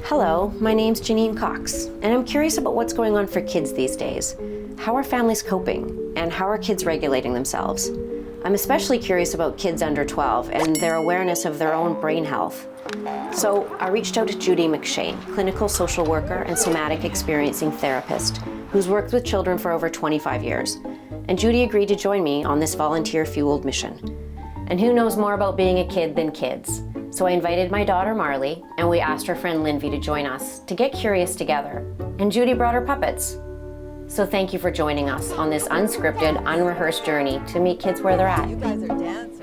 Hello, my name's Janine Cox, and I'm curious about what's going on for kids these days. How are families coping, and how are kids regulating themselves? I'm especially curious about kids under 12 and their awareness of their own brain health. So I reached out to Judy McCheane, clinical social worker and somatic experiencing therapist, who's worked with children for over 25 years. And Judy agreed to join me on this volunteer-fueled mission. And who knows more about being a kid than kids? So I invited my daughter Marley, and we asked her friend Lindsay to join us to get curious together. And Judy brought her puppets. So thank you for joining us on this unscripted, unrehearsed journey to meet kids where they're at. You guys are dancers.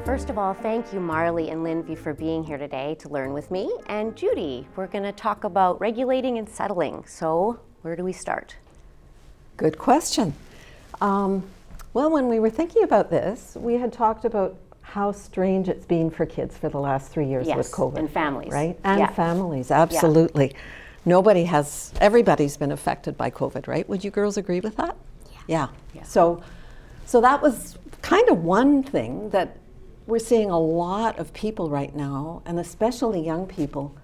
First of all, thank you, Marley and Lindsay, for being here today to learn with me. And Judy, we're going to talk about regulating and settling. So where do we start? Good question. Well, when we were thinking about this, we had talked about how strange it's been for kids for the last 3 years with COVID. And families. Right? And families, absolutely. Everybody's been affected by COVID, right? Would you girls agree with that? Yeah. So that was kind of one thing that we're seeing a lot of people right now, and especially young people.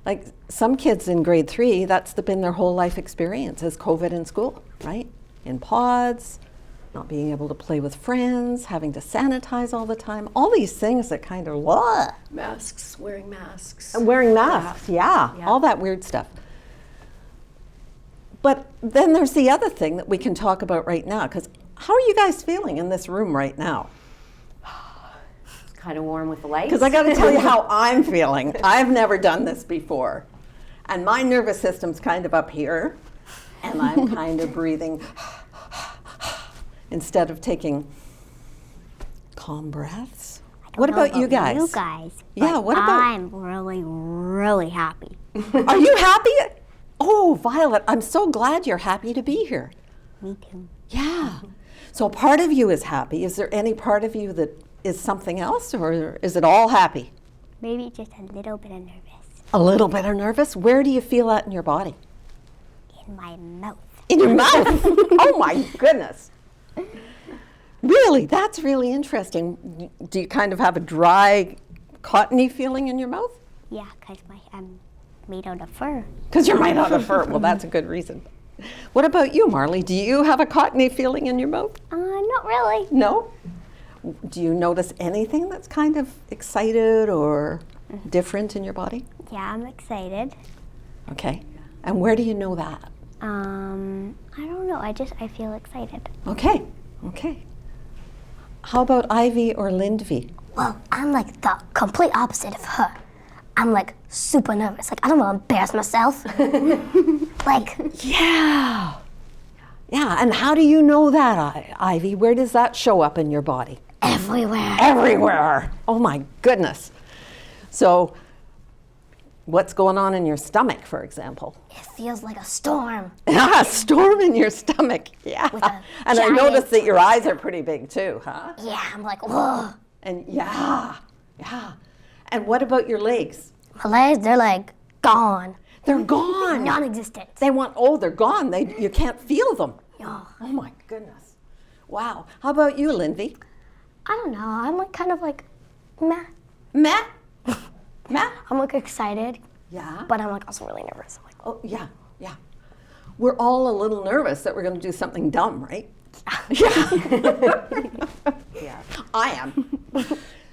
Like some kids in grade 3, that's been their whole life experience is COVID in school, right? In pods, not being able to play with friends, having to sanitize all the time, all these things that kind of, Masks, wearing masks. And wearing masks, all that weird stuff. But then there's the other thing that we can talk about right now, because how are you guys feeling in this room right now? It's kind of warm with the lights. Because I got to tell you how I'm feeling. I've never done this before. And my nervous system's kind of up here, and I'm kind of breathing instead of taking calm breaths. What about you guys? You guys. Yeah, what about? I'm really, really happy. Are you happy? Oh, Violet, I'm so glad you're happy to be here. Me too. Yeah. So part of you is happy. Is there any part of you that is something else, or is it all happy? Maybe just a little bit of nervous. A little bit of nervous? Where do you feel that in your body? In my mouth. In your mouth? Oh my goodness. Really? That's really interesting. Do you kind of have a dry, cottony feeling in your mouth? Yeah, because I'm made out of fur. Because you're made out of fur. Well, that's a good reason. What about you, Marley? Do you have a cottony feeling in your mouth? Not really. No? Do you notice anything that's kind of excited or different in your body? Yeah, I'm excited. Okay. And where do you know that? I don't know. I feel excited. Okay. How about Ivy or Lindvi? Well, I'm like the complete opposite of her. I'm like super nervous. Like I don't want to embarrass myself. Like Yeah, and how do you know that, Ivy? Where does that show up in your body? everywhere. Everywhere. Oh my goodness. So what's going on in your stomach, for example? It feels like a storm. A storm in your stomach, yeah. With a And I giant- noticed that your eyes are pretty big too, huh? Yeah, I'm like, whoa. And yeah. And what about your legs? My legs, they're like gone. They're gone. Non-existent. They're gone. You can't feel them. Oh, Oh my goodness. Wow. How about you, Lindsay? I don't know. I'm like kind of like, meh. Matt? Matt? I'm like excited, Yeah. but I'm like also really nervous. I'm like, Oh, yeah. We're all a little nervous that we're going to do something dumb, right? Yeah. I am.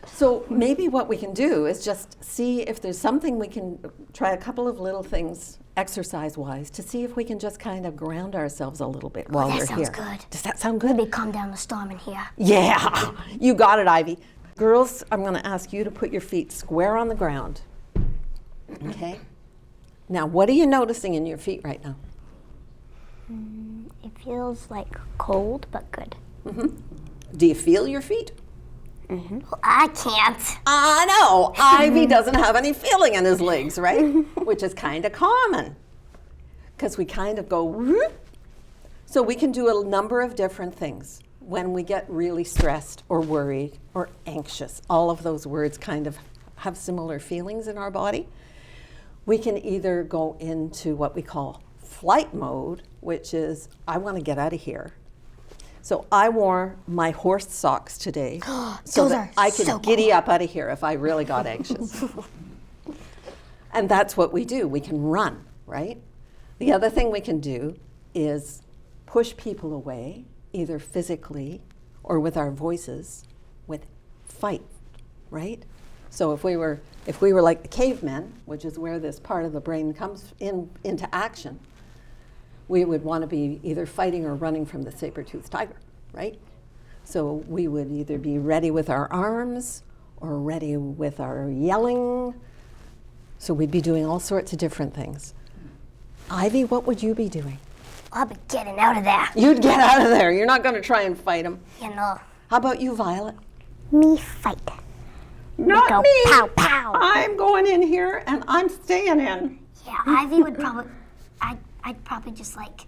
So maybe what we can do is just see if there's something we can try a couple of little things exercise-wise to see if we can just kind of ground ourselves a little bit while that we're sounds here. good. Does that sound good? maybe calm down the storm in here. Yeah, you got it, Ivy. Girls, I'm going to ask you to put your feet square on the ground. Okay? Now, what are you noticing in your feet right now? It feels like cold, but good. Do you feel your feet? Well, I can't. I know. Ivy doesn't have any feeling in his legs, right? Which is kind of common because we kind of go, whoop. So we can do a number of different things when we get really stressed or worried or anxious. All of those words kind of have similar feelings in our body. We can either go into what we call flight mode, which is, I want to get out of here. So I wore my horse socks today so Those that are I could so giddy up out of here if I really got anxious. And that's what we do. We can run, right? The other thing we can do is push people away, either physically or with our voices, with fight, right? So if we were like the cavemen, which is where this part of the brain comes into action, we would want to be either fighting or running from the saber-toothed tiger, right? So we would either be ready with our arms or ready with our yelling. So we'd be doing all sorts of different things. Ivy, what would you be doing? I'll be getting out of there. You'd get out of there. You're not going to try and fight him. You know, How about you, Violet? me fight. Not Go me. pow pow. I'm going in here and I'm staying in. Yeah, Ivy would probably, I'd probably just like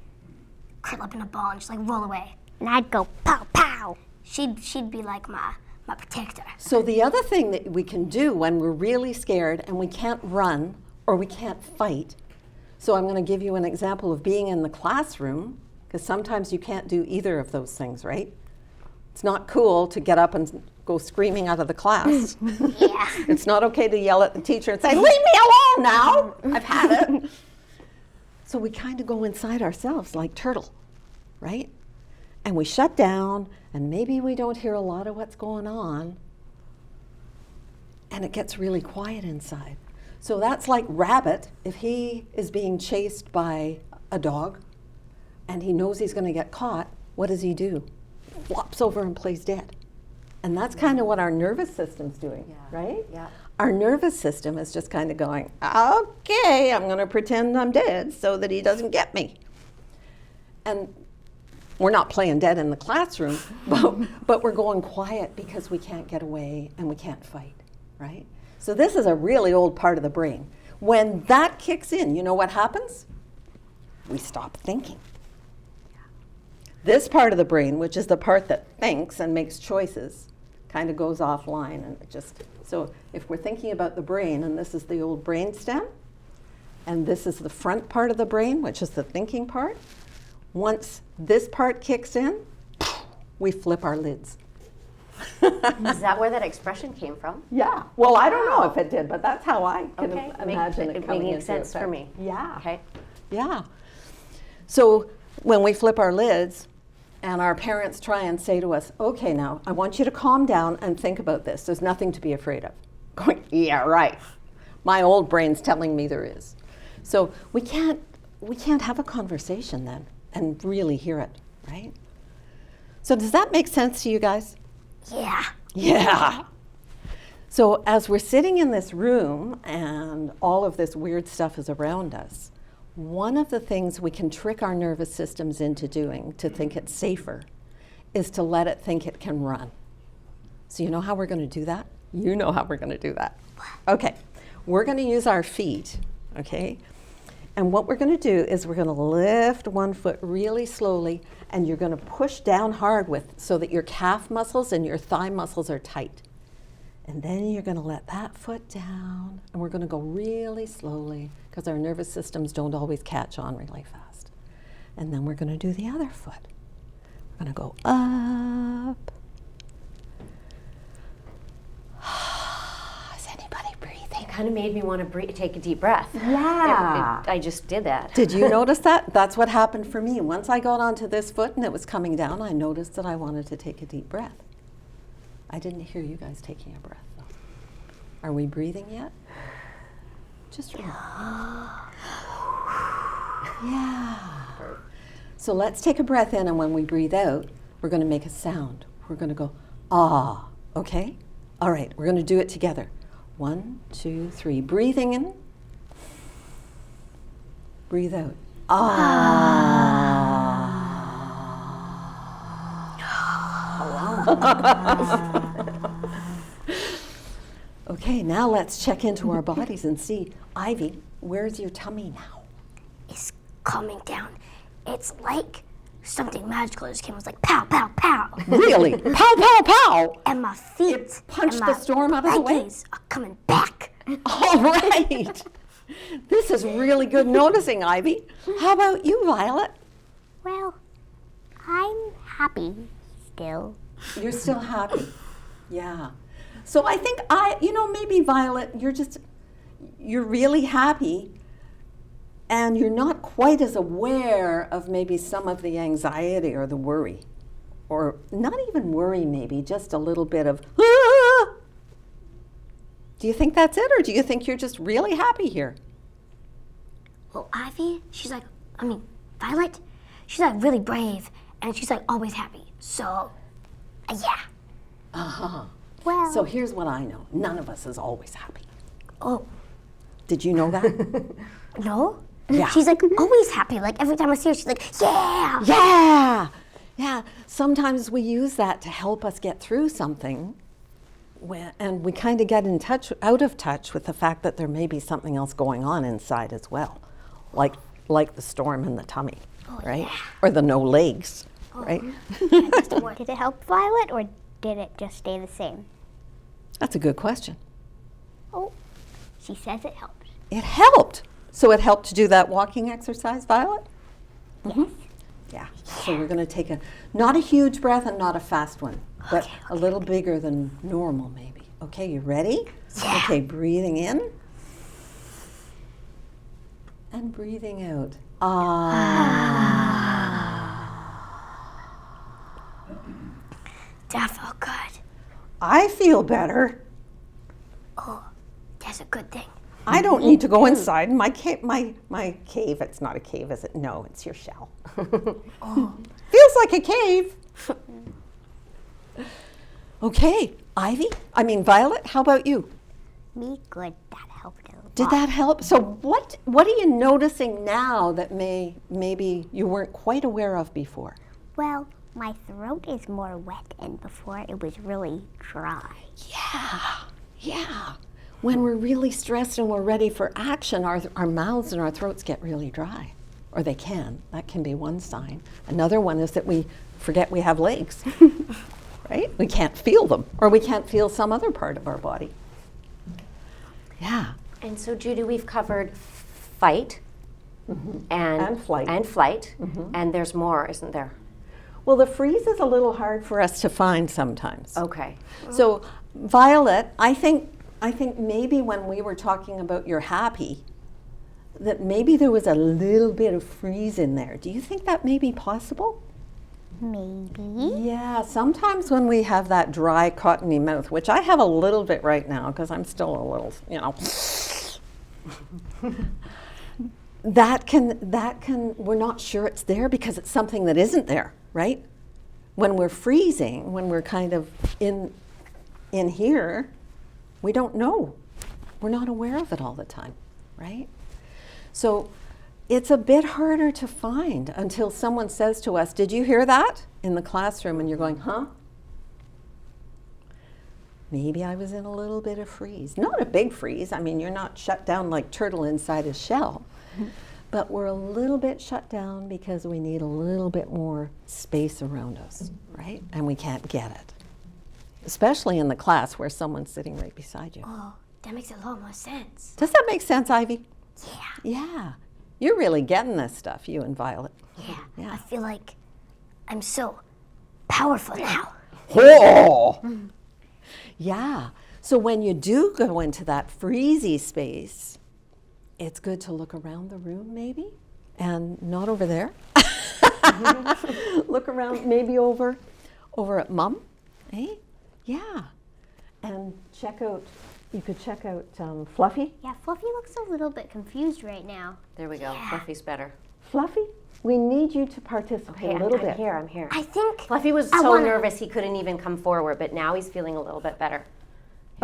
curl up in a ball and just like roll away. And I'd go pow pow. She'd be like my protector. So the other thing that we can do when we're really scared and we can't run or we can't fight, so I'm going to give you an example of being in the classroom, because sometimes you can't do either of those things, right? It's not cool to get up and go screaming out of the class. Yeah. It's not okay to yell at the teacher and say, leave me alone now, I've had it. So we kind of go inside ourselves like turtle, right? And we shut down, and maybe we don't hear a lot of what's going on, and it gets really quiet inside. So that's like Rabbit, if he is being chased by a dog, and he knows he's going to get caught, what does he do? Flops over and plays dead. And that's kind of what our nervous system's doing, right? Yeah. Our nervous system is just kind of going, okay, I'm going to pretend I'm dead so that he doesn't get me. And we're not playing dead in the classroom, but we're going quiet because we can't get away and we can't fight, right? So this is a really old part of the brain. When that kicks in, you know what happens? We stop thinking. This part of the brain, which is the part that thinks and makes choices, kind of goes offline, and it just, so if we're thinking about the brain, and this is the old brain stem, and this is the front part of the brain, which is the thinking part, once this part kicks in, we flip our lids. Is that where that expression came from? Yeah. Well, I don't know if it did, but that's how I can Okay. imagine it coming making into sense effect. for me. Yeah. Okay. Yeah. So when we flip our lids and our parents try and say to us, okay, now I want you to calm down and think about this. There's nothing to be afraid of. Going, yeah, right. My old brain's telling me there is. So we can't have a conversation then and really hear it, right? So does that make sense to you guys? Yeah. Yeah. So as we're sitting in this room and all of this weird stuff is around us, one of the things we can trick our nervous systems into doing to think it's safer is to let it think it can run. So you know how we're going to do that? You know how we're going to do that. Okay. We're going to use our feet, okay? And what we're going to do is we're going to lift one foot really slowly, and you're going to push down hard so that your calf muscles and your thigh muscles are tight. And then you're going to let that foot down, and we're going to go really slowly because our nervous systems don't always catch on really fast. And then we're going to do the other foot. We're going to go up. Is anybody breathing? It kind of made me want to take a deep breath. Yeah. I just did that. Did you notice that? That's what happened for me. Once I got onto this foot and it was coming down, I noticed that I wanted to take a deep breath. I didn't hear you guys taking a breath, though. Are we breathing yet? Just relax. Yeah. So let's take a breath in, and when we breathe out, we're going to make a sound. We're going to go, ah, okay? All right, we're going to do it together. 1, 2, 3. Breathing in. Breathe out. Okay, now let's check into our bodies and see. Ivy, where's your tummy now? It's calming down. It's like something magical just came. It was like pow, pow, pow. Really? Pow, pow, pow! And my feet It punched and the my storm out of the way? leggings are coming back. All right. This is really good noticing, Ivy. How about you, Violet? Well, I'm happy still. You're still happy. Yeah. So I think maybe Violet, you're really happy and you're not quite as aware of maybe some of the anxiety or the worry. Or not even worry maybe, just a little bit of, ah! Do you think that's it, or do you think you're just really happy here? Well, Violet, she's like really brave, and she's like always happy. So, yeah. Uh-huh. Well, So here's what I know. None of us is always happy. Oh, Did you know that? no? Yeah. She's like always happy. Like every time I see her, she's like, yeah. Yeah. Yeah. Sometimes we use that to help us get through something. And we kind of get out of touch with the fact that there may be something else going on inside as well, like the storm in the tummy, right? Yeah. Or the no legs, right? did it help Violet or did it just stay the same? That's a good question. Oh, she says it helps. It helped. So it helped to do that walking exercise, Violet? Yes. Yeah. So we're going to take not a huge breath and not a fast one, but a little bigger than normal maybe. Okay, you ready? Yeah. Okay, breathing in and breathing out. That felt good. I feel better. Oh, that's a good thing. I don't need to go inside my cave. It's not a cave, is it? No, it's your shell. Feels like a cave. Okay, Violet, how about you? Me, good. That helped a lot. Did that help? So what are you noticing now that maybe you weren't quite aware of before? Well, my throat is more wet, and before it was really dry. Yeah. When we're really stressed and we're ready for action, our mouths and our throats get really dry. Or they can. That can be one sign. Another one is that we forget we have legs, right? We can't feel them, or we can't feel some other part of our body. Yeah. And so, Judy, we've covered fight And flight. And there's more, isn't there? Well, the freeze is a little hard for us to find sometimes. Okay. So, Violet, I think maybe when we were talking about your happy, that maybe there was a little bit of freeze in there. Do you think that may be possible? Maybe. Yeah, sometimes when we have that dry, cottony mouth, which I have a little bit right now because I'm still a little, that can, we're not sure it's there because it's something that isn't there, right? When we're freezing, when we're kind of in here, we don't know. We're not aware of it all the time, right? So it's a bit harder to find until someone says to us, "Did you hear that?" in the classroom, and you're going, "Huh?" Maybe I was in a little bit of freeze. Not a big freeze. I mean, you're not shut down like turtle inside his shell. But we're a little bit shut down because we need a little bit more space around us, right? And we can't get it. Especially in the class where someone's sitting right beside you. Oh, that makes a lot more sense. Does that make sense, Ivy? Yeah. Yeah. You're really getting this stuff, you and Violet. I feel like I'm so powerful now. Oh! Yeah. So when you do go into that freezy space, it's good to look around the room maybe, and not over there. Look around maybe over at Mom, eh? Yeah. And you could check out Fluffy. Yeah, Fluffy looks a little bit confused right now. There we go. Fluffy's better. Fluffy, we need you to participate a little bit. I'm here. I think Fluffy was so nervous he couldn't even come forward, but now he's feeling a little bit better.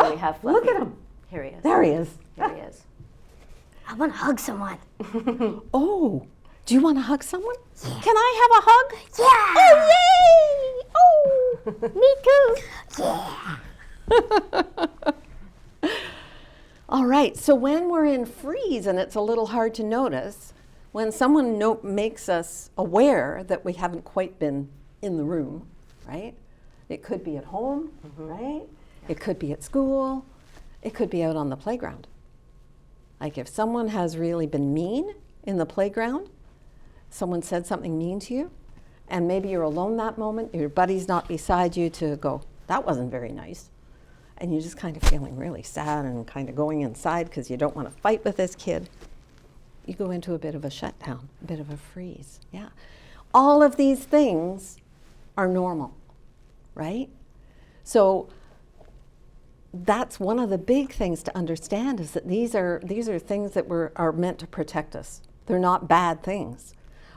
Here we have Fluffy. Look at him. Here he is. There he is. Here he is. I want to hug someone. Oh, do you want to hug someone? Yeah. Can I have a hug? Yeah. Oh, yay! Oh! Me too. Yeah. All right, so when we're in freeze and it's a little hard to notice, when someone makes us aware that we haven't quite been in the room, right? It could be at home, right? It could be at school. It could be out on the playground. Like if someone has really been mean in the playground, someone said something mean to you, and maybe you're alone that moment, your buddy's not beside you to go, that wasn't very nice. And you're just kind of feeling really sad and kind of going inside because you don't want to fight with this kid. You go into a bit of a shutdown, a bit of a freeze. Yeah. All of these things are normal, right? So that's one of the big things to understand, is that these are things that are meant to protect us. They're not bad things,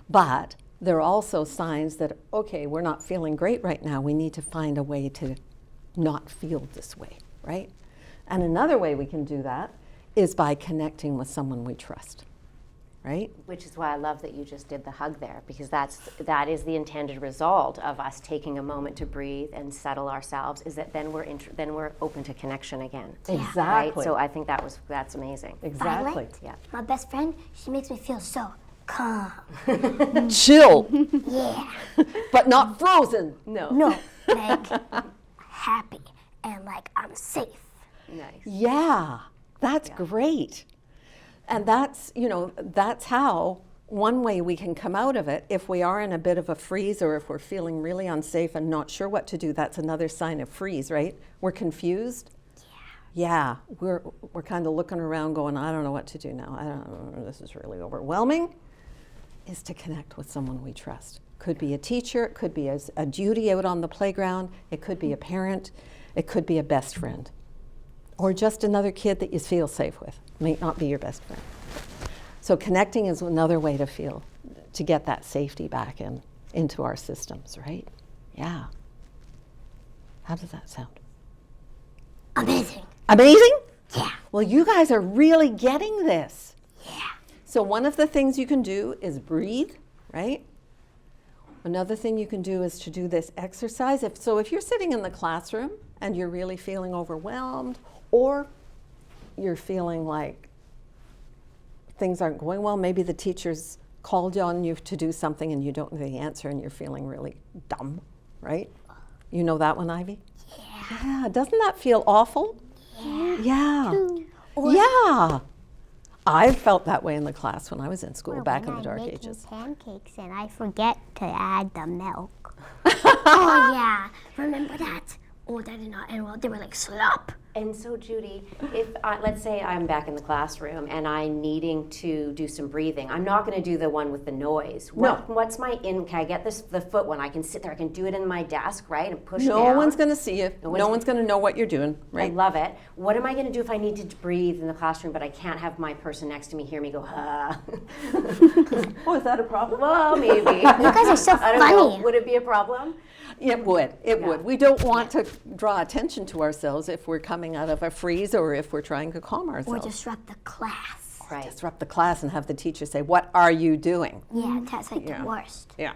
but they're also signs that, okay, we're not feeling great right now. We need to find a way to not feel this way, right? And another way we can do that is by connecting with someone we trust, right? Which is why I love that you just did the hug there, because that is the intended result of us taking a moment to breathe and settle ourselves, is that then we're open to connection again. Exactly. Right? So I think that's amazing. Exactly. Violet, Yeah. my best friend, she makes me feel so calm. Chill, Yeah. but not frozen. No, like happy and like I'm safe. Nice. Yeah, that's great. And that's how one way we can come out of it. If we are in a bit of a freeze, or if we're feeling really unsafe and not sure what to do, that's another sign of freeze, right? We're confused. Yeah, we're kind of looking around going, I don't know what to do now. I don't know, this is really overwhelming. Is to connect with someone we trust. Could be a teacher, it could be a Judy out on the playground, it could be a parent, it could be a best friend, or just another kid that you feel safe with. May not be your best friend. So connecting is another way to get that safety back into our systems, right? Yeah. How does that sound? Amazing. Amazing? Yeah. Well, you guys are really getting this. Yeah. So one of the things you can do is breathe, right? Another thing you can do is to do this exercise. If you're sitting in the classroom and you're really feeling overwhelmed, or you're feeling like things aren't going well, maybe the teacher's called on you to do something and you don't know the answer and you're feeling really dumb, right? You know that one, Ivy? Yeah. Doesn't that feel awful? Yeah. Yeah. I felt that way in the class when I was in school back in the dark ages. Pancakes and I forget to add the milk. Oh yeah. Remember that? Oh, that did not end well. They were like slop. And so, Judy, if let's say I'm back in the classroom and I'm needing to do some breathing, I'm not going to do the one with the noise. What's my can I get the foot one? I can sit there, I can do it in my desk, right, and push down. No one's going to see you. No one's going to know what you're doing, right? I love it. What am I going to do if I need to breathe in the classroom, but I can't have my person next to me hear me go, Oh, is that a problem? Well, maybe. You guys are so I don't know. funny. Would it be a problem? It would. It would. We don't want to draw attention to ourselves if we're coming out of a freeze or if we're trying to calm Or ourselves. disrupt the class. Right. Disrupt the class and have the teacher say, "What are you doing?" Yeah, that's like the worst. Yeah.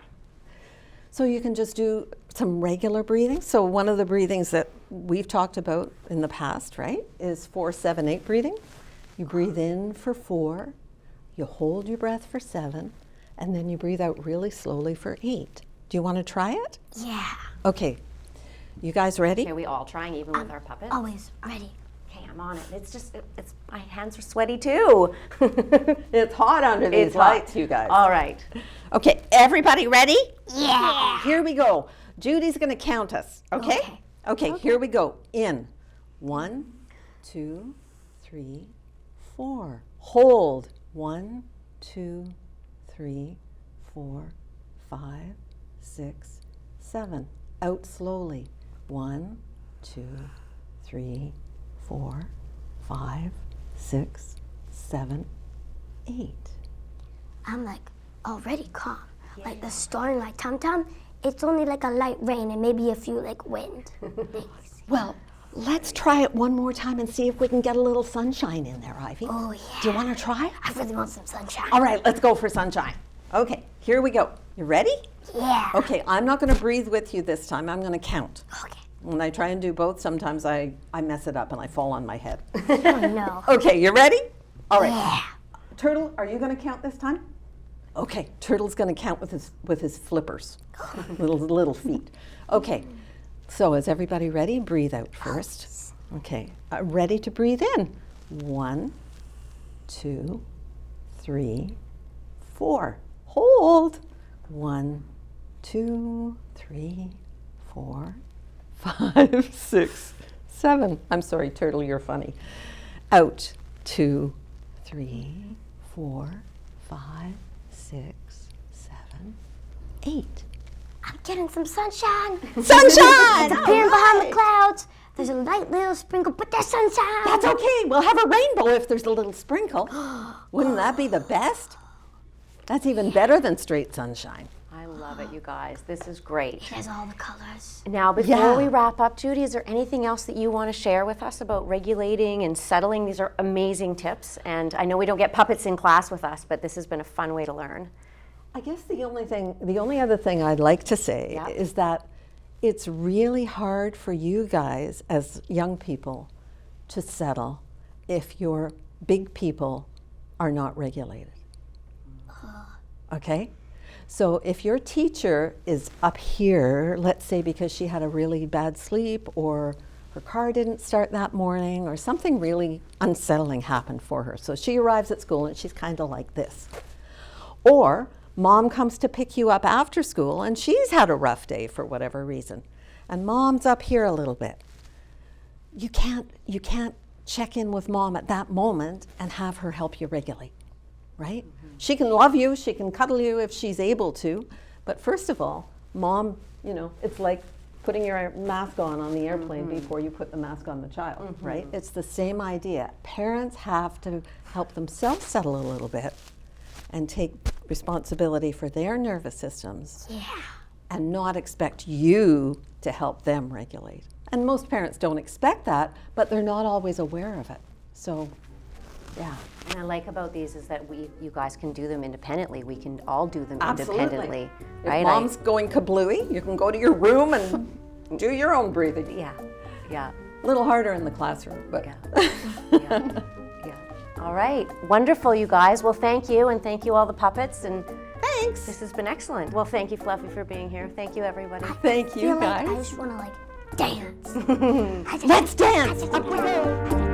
So you can just do some regular breathing. So one of the breathings that we've talked about in the past, right, is 4-7-8 breathing. You breathe in for 4, you hold your breath for 7, and then you breathe out really slowly for 8. Do you want to try it? Yeah. Okay. You guys ready? Are we all trying, even with our puppets? Always ready. Okay, I'm on it. It's just, my hands are sweaty too. It's hot under these It's hot. lights, you guys. All right. Okay, everybody ready? Yeah. Here we go. Judy's going to count us, okay? Okay, here we go. In. 1, 2, 3, 4. Hold. 1, 2, 3, 4, 5, 6, 7. Out slowly. 1, 2, 3, 4, 5, 6, 7, 8. I'm like already calm. Like the storm, like Tom Tom, it's only like a light rain and maybe a few like wind. Well, let's try it one more time and see if we can get a little sunshine in there, Ivy. Oh yeah. Do you want to try? I really want some sunshine. All right, let's go for sunshine. Okay, here we go. You ready? Yeah. Okay, I'm not going to breathe with you this time. I'm going to count. Okay. When I try and do both, sometimes I mess it up and I fall on my head. Oh no. Okay, you ready? All right. Yeah. Turtle, are you going to count this time? Okay, Turtle's going to count with his flippers, little feet. Okay, so is everybody ready? Breathe out first. Okay, ready to breathe in. 1, 2, 3, 4. Hold. 1, 2, 3, 4, 5, 6, 7. I'm sorry, Turtle, you're funny. Out. 2, 3, 4, 5, 6, 7, 8. I'm getting some sunshine. Sunshine! Appearing behind the clouds. There's a light little sprinkle, but there's sunshine. That's okay. We'll have a rainbow if there's a little sprinkle. Wouldn't that be the best? That's even better than straight sunshine. I love it, you guys. This is great. It has all the colors. Now, before Yeah. we wrap up, Judy, is there anything else that you want to share with us about regulating and settling? These are amazing tips, and I know we don't get puppets in class with us, but this has been a fun way to learn. I guess the only other thing I'd like to say Yeah. is that it's really hard for you guys as young people to settle if your big people are not regulated. Okay? So if your teacher is up here, let's say because she had a really bad sleep or her car didn't start that morning or something really unsettling happened for her. So she arrives at school and she's kind of like this. Or mom comes to pick you up after school and she's had a rough day for whatever reason. And mom's up here a little bit. You can't check in with mom at that moment and have her help you regulate, right? Mm-hmm. She can love you, she can cuddle you if she's able to, but first of all, mom, it's like putting your mask on the airplane before you put the mask on the child, right? It's the same idea. Parents have to help themselves settle a little bit and take responsibility for their nervous systems and not expect you to help them regulate. And most parents don't expect that, but they're not always aware of it. So, yeah. And I like about these is that you guys can do them independently. We can all do them Absolutely. independently. If Right? mom's going kablooey, you can go to your room and do your own breathing. Yeah. A little harder in the classroom, but Yeah. All right. Wonderful, you guys. Well, thank you, and thank you all the puppets. And thanks. this has been excellent. Well, thank you, Fluffy, for being here. Thank you, everybody. Thank you, I guys. just want to dance. Let's dance. Up we go.